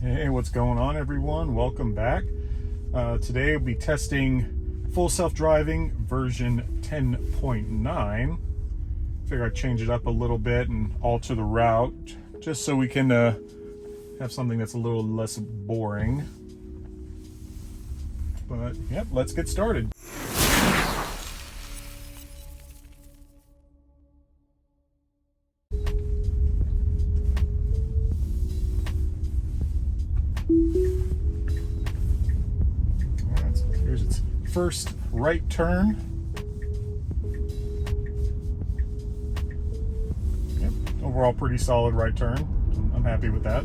Hey, what's going on, everyone? Welcome back. Today we'll be testing full self-driving version 10.9. Figure I'd change it up a little bit and alter the route just so we can have something that's a little less boring. But yep, let's get started. Alright, so here's its first right turn. Yep, overall pretty solid right turn. I'm happy with that.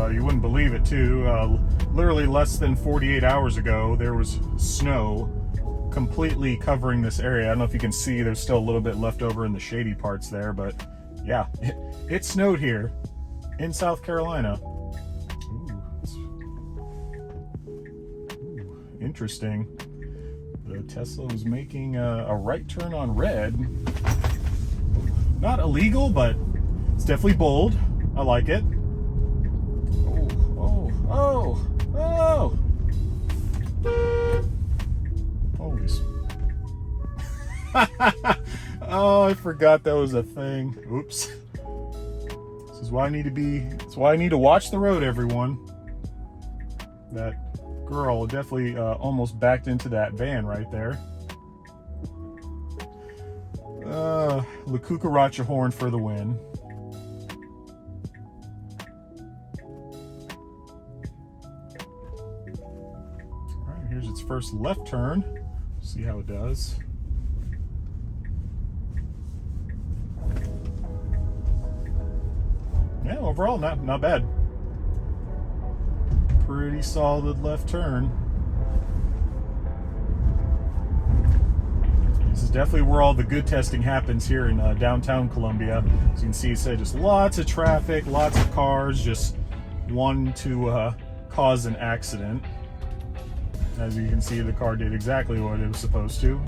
You wouldn't believe it too. Literally less than 48 hours ago, there was snow completely covering this area. I don't know if you can see, there's still a little bit left over in the shady parts there, but yeah, it snowed here in South Carolina. Ooh, interesting. The Tesla was making a right turn on red. Not illegal, but it's definitely bold. I like it. Oh! Holy oh, I forgot that was a thing. Oops. This is why I need to be, that's why I need to watch the road, everyone. That girl definitely almost backed into that van right there. La Cucaracha horn for the win. Here's its first left turn. See how it does. Yeah, overall not bad. Pretty solid left turn. This is definitely where all the good testing happens here in downtown Columbia. As you can see, it said just lots of traffic, lots of cars, just wanting to cause an accident. As you can see, the car did exactly what it was supposed to.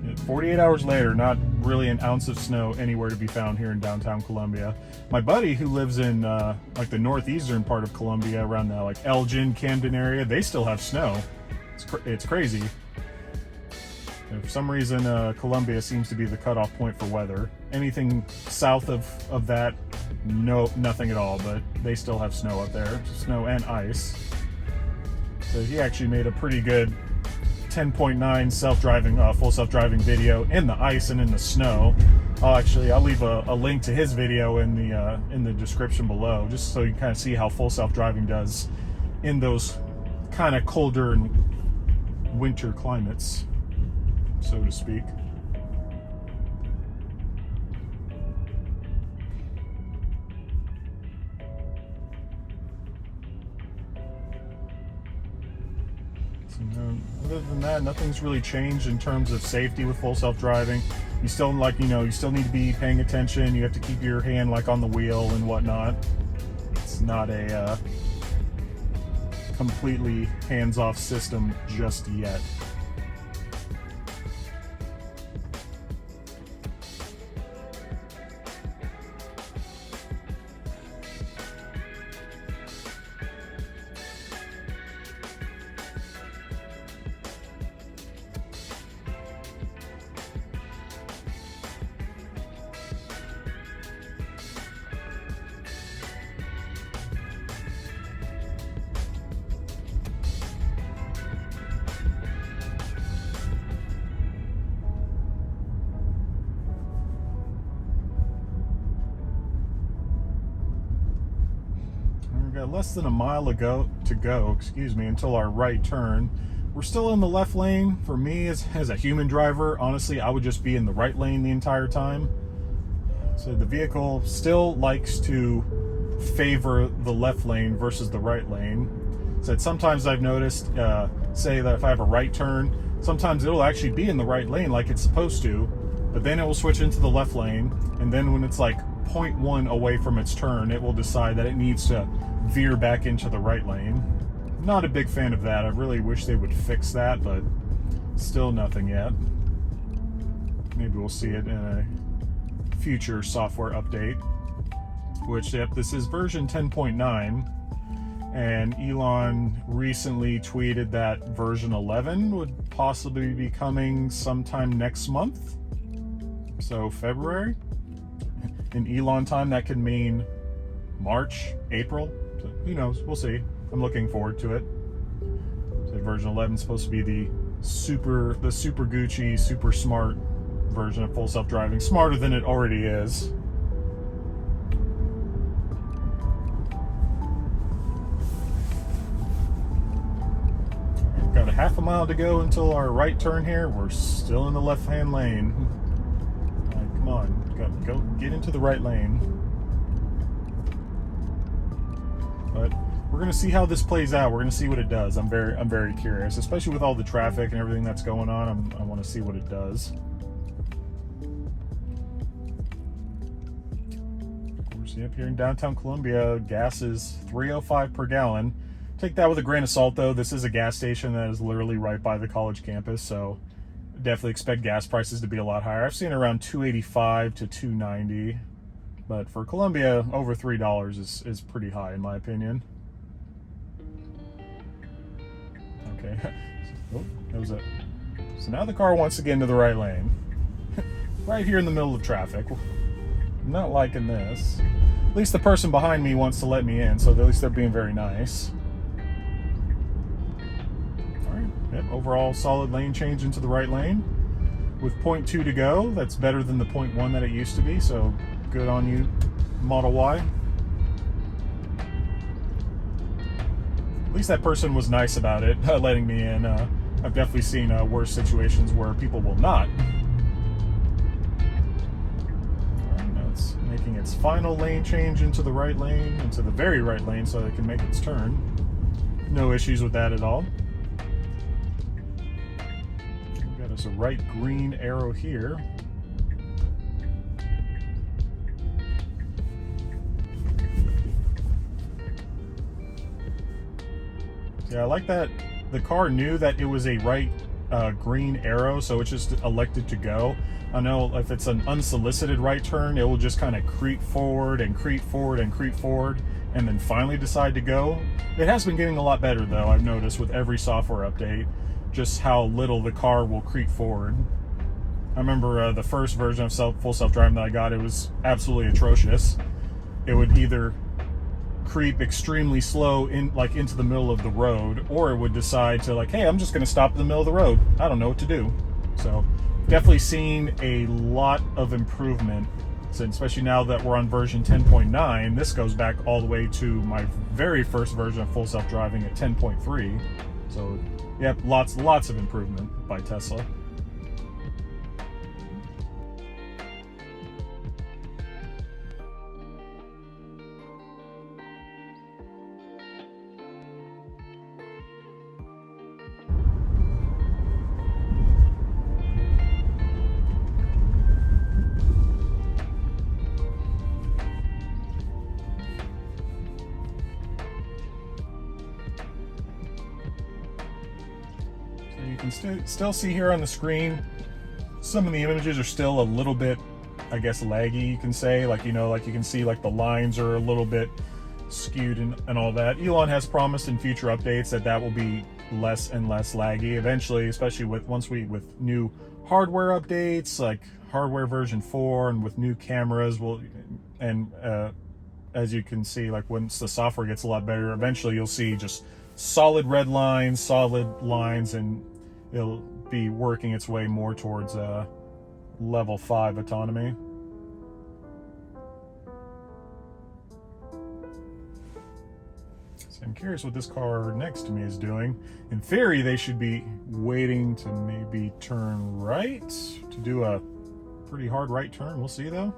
Yep. 48 hours later, not really an ounce of snow anywhere to be found here in downtown Columbia. My buddy who lives in like the northeastern part of Columbia, around the like Elgin, Camden area, they still have snow. It's crazy. For some reason, Columbia seems to be the cutoff point for weather. Anything south of that, nothing at all, but they still have snow up there. Snow and ice. So he actually made a pretty good 10.9 self-driving, full self-driving video in the ice and in the snow. I'll leave a link to his video in the description below, just so you can kind of see how full self-driving does in those kind of colder and winter climates, so to speak. So, other than that, nothing's really changed in terms of safety with full self-driving. You still you still need to be paying attention. You have to keep your hand like on the wheel and whatnot. It's not a completely hands-off system just yet. We've got less than a mile to go, until our right turn. We're still in the left lane. For me, as a human driver, honestly, I would just be in the right lane the entire time. So the vehicle still likes to favor the left lane versus the right lane. So sometimes I've noticed, say that if I have a right turn, sometimes it'll actually be in the right lane like it's supposed to, but then it will switch into the left lane, and then when it's like 0.1 away from its turn, it will decide that it needs to veer back into the right lane. Not a big fan of that. I really wish they would fix that, but still nothing yet. Maybe we'll see it in a future software update, which, yep, this is version 10.9, and Elon recently tweeted that version 11 would possibly be coming sometime next month, so February. In Elon time, that could mean March, April, so who knows, we'll see. I'm looking forward to it. So version 11 is supposed to be the super Gucci, super smart version of full self-driving, smarter than it already is. Got a half a mile to go until our right turn here. We're still in the left-hand lane. Come on, go get into the right lane. But we're gonna see how this plays out. We're gonna see what it does. I'm very curious, especially with all the traffic and everything that's going on. I want to see what it does. Of course, yep, here in downtown Columbia, gas is $3.05 per gallon. Take that with a grain of salt, though. This is a gas station that is literally right by the college campus, so definitely expect gas prices to be a lot higher. I've seen around $2.85 to $2.90, but for Columbia, over $3 is pretty high in my opinion. Okay, oh, so now the car wants to get into the right lane. Right here in the middle of traffic. I'm not liking this. At least the person behind me wants to let me in, so at least they're being very nice. Alright, yep, overall solid lane change into the right lane. With 0.2 to go, that's better than the 0.1 that it used to be, so good on you, Model Y. At least that person was nice about it, letting me in. I've definitely seen worse situations where people will not. Alright, now it's making its final lane change into the right lane, into the very right lane, so it can make its turn. No issues with that at all. We've got us a right green arrow here. Yeah, I like that the car knew that it was a right green arrow, so it just elected to go. I know if it's an unsolicited right turn, it will just kind of creep forward and creep forward and creep forward, and then finally decide to go. It has been getting a lot better, though, I've noticed with every software update, just how little the car will creep forward. I remember the first version of full self-driving that I got, it was absolutely atrocious. It would either creep extremely slow into the middle of the road, or it would decide to hey, I'm just going to stop in the middle of the road. I don't know what to do. So definitely seen a lot of improvement, especially now that we're on version 10.9. This goes back all the way to my very first version of full self-driving at 10.3. So yep, lots of improvement by Tesla. You can still see here on the screen, some of the images are still a little bit, I guess, laggy, you can say. You can see the lines are a little bit skewed and all that. Elon has promised in future updates that will be less and less laggy eventually, especially with new hardware updates, like hardware version 4, and with new cameras. As you can see, once the software gets a lot better, eventually you'll see just solid red lines, solid lines, and it'll be working its way more towards level 5 autonomy. So I'm curious what this car next to me is doing. In theory, they should be waiting to maybe turn right to do a pretty hard right turn. We'll see, though.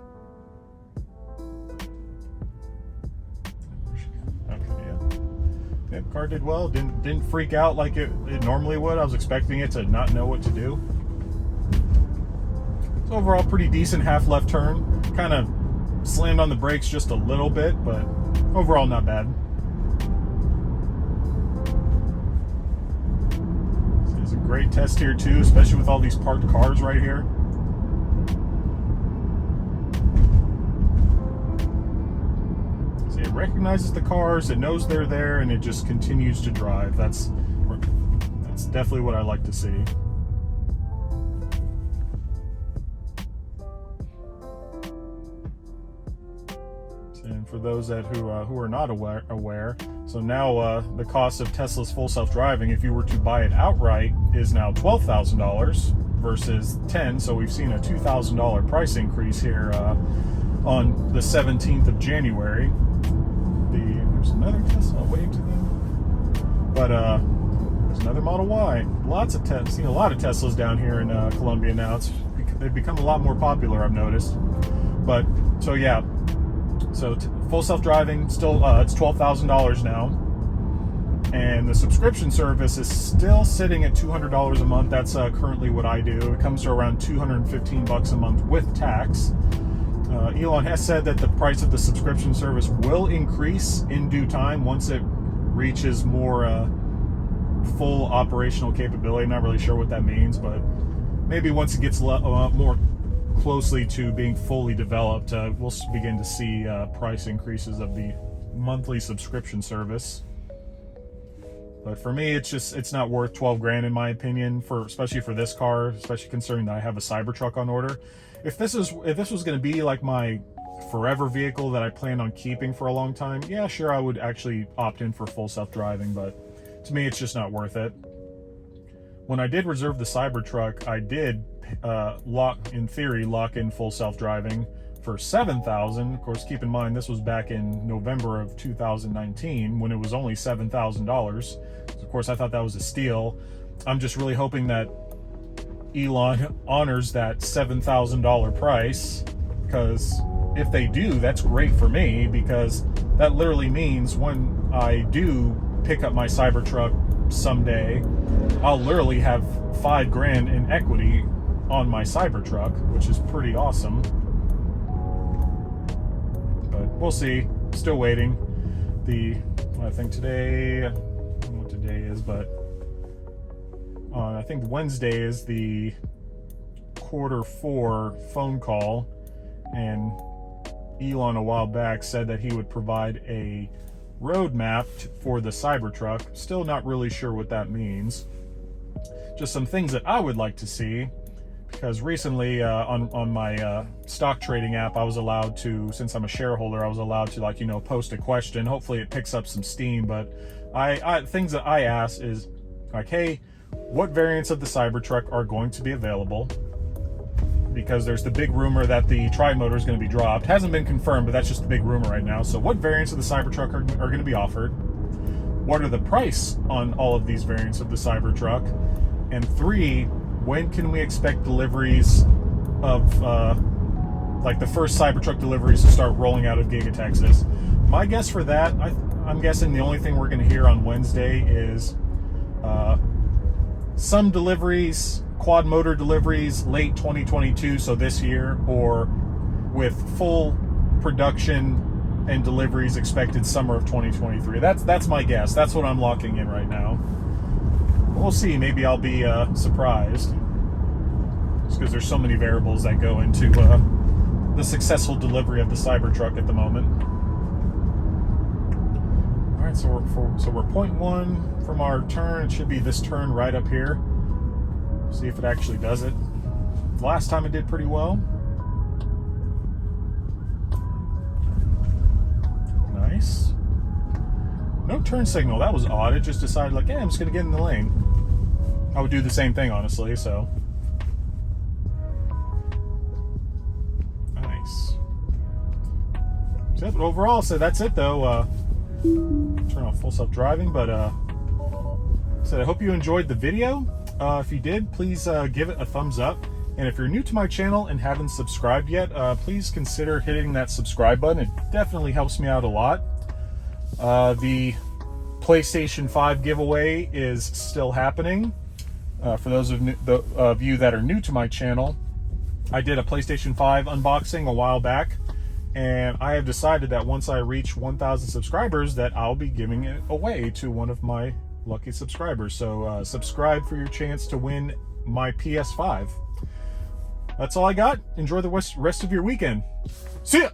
Yep, car did well. Didn't freak out like it normally would. I was expecting it to not know what to do. So overall, pretty decent half left turn. Kind of slammed on the brakes just a little bit, but overall not bad. So it's a great test here too, especially with all these parked cars right here. So it recognizes the cars, it knows they're there, and it just continues to drive. That's definitely what I like to see. And for those who are not aware, so now the cost of Tesla's full self-driving, if you were to buy it outright, is now $12,000 versus $10,000. So we've seen a $2,000 price increase here on the 17th of January. There's another Tesla. I'll wave to them. But there's another Model Y. Lots of seen a lot of Teslas down here in Colombia now. They've become a lot more popular, I've noticed. But so yeah. So full self-driving, still it's $12,000 now, and the subscription service is still sitting at $200 a month. That's currently what I do. It comes to around $215 a month with tax. Elon has said that the price of the subscription service will increase in due time once it reaches more full operational capability. I'm not really sure what that means, but maybe once it gets more closely to being fully developed, we'll begin to see price increases of the monthly subscription service. But for me, it's not worth 12 grand in my opinion, especially for this car, especially considering that I have a Cybertruck on order. If this was going to be like my forever vehicle that I plan on keeping for a long time, yeah, sure, I would actually opt in for full self-driving, but to me, it's just not worth it. When I did reserve the Cybertruck, I did lock in full self-driving for $7,000. Of course, keep in mind this was back in November of 2019 when it was only $7,000. So of course, I thought that was a steal. I'm just really hoping that Elon honors that $7,000 price, because if they do, that's great for me, because that literally means when I do pick up my Cybertruck someday, I'll literally have $5 grand in equity on my Cybertruck, which is pretty awesome. But we'll see. Still waiting. I think today, I don't know what today is, but I think Wednesday is the Q4 phone call, and Elon a while back said that he would provide a roadmap for the Cybertruck. Still not really sure what that means. Just some things that I would like to see, because recently on my stock trading app, I was allowed to, since I'm a shareholder, I was allowed to post a question. Hopefully it picks up some steam, but things that I ask is like, hey, what variants of the Cybertruck are going to be available? Because there's the big rumor that the tri-motor is going to be dropped. Hasn't been confirmed, but that's just the big rumor right now. So what variants of the Cybertruck are going to be offered? What are the price on all of these variants of the Cybertruck? And 3, when can we expect deliveries of like the first Cybertruck deliveries to start rolling out of Giga Texas? My guess for that, I'm guessing the only thing we're going to hear on Wednesday is some deliveries, quad motor deliveries, late 2022, so this year, or with full production and deliveries expected summer of 2023. That's my guess. That's what I'm locking in right now. We'll see. Maybe I'll be surprised, just because there's so many variables that go into the successful delivery of the Cybertruck at the moment. All right, so we're 0.1 from our turn. It should be this turn right up here. See if it actually does it. Last time it did pretty well. Nice. No turn signal. That was odd. It just decided, like, yeah, I'm just going to get in the lane. I would do the same thing, honestly, so. Nice. So, but overall, so that's it, though. Turn off full self-driving, but so I hope you enjoyed the video. If you did, please give it a thumbs up. And if you're new to my channel and haven't subscribed yet, please consider hitting that subscribe button. It definitely helps me out a lot. The PlayStation 5 giveaway is still happening. For those of you that are new to my channel, I did a PlayStation 5 unboxing a while back, and I have decided that once I reach 1,000 subscribers that I'll be giving it away to one of my lucky subscribers. So subscribe for your chance to win my PS5. That's all I got. Enjoy the rest of your weekend. See ya!